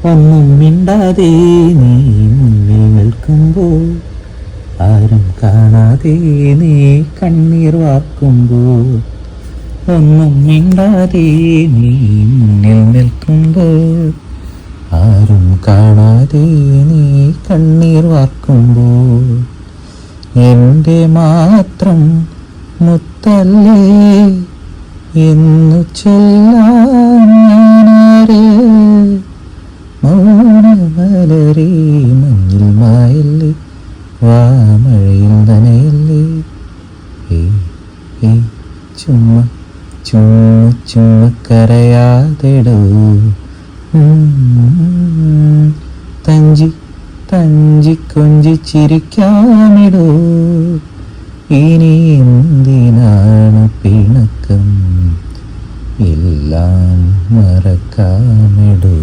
ഒന്നും മിണ്ടാതെ നീ മുന്നിൽ നിൽക്കുമ്പോൾ, ആരും കാണാതെ നീ കണ്ണീർ വാർക്കുമ്പോൾ, ഒന്നും മിണ്ടാതെ നീ മുന്നിൽ നിൽക്കുമ്പോൾ, ആരും കാണാതെ നീ കണ്ണീർ വാർക്കുമ്പോൾ, എൻ്റെ മാത്രം മുത്തല്ലേ എന്നു ചൊല്ലാൻ ഞാനാര്, മൗനമലരേ മഞ്ഞിൽ മായല്ലേ, വാ മഴയിൽ നനയല്ലേ, ഏ ചുമ്മാ ചുമ്മാ ചുമ്മാ കരയാതെടൂ, തഞ്ചി തഞ്ചി കൊഞ്ചി ചിരിക്കാമിടൂ, ഇനി എന്തിനാണ് പിണക്കം, എല്ലാം മറക്കാമിടൂ.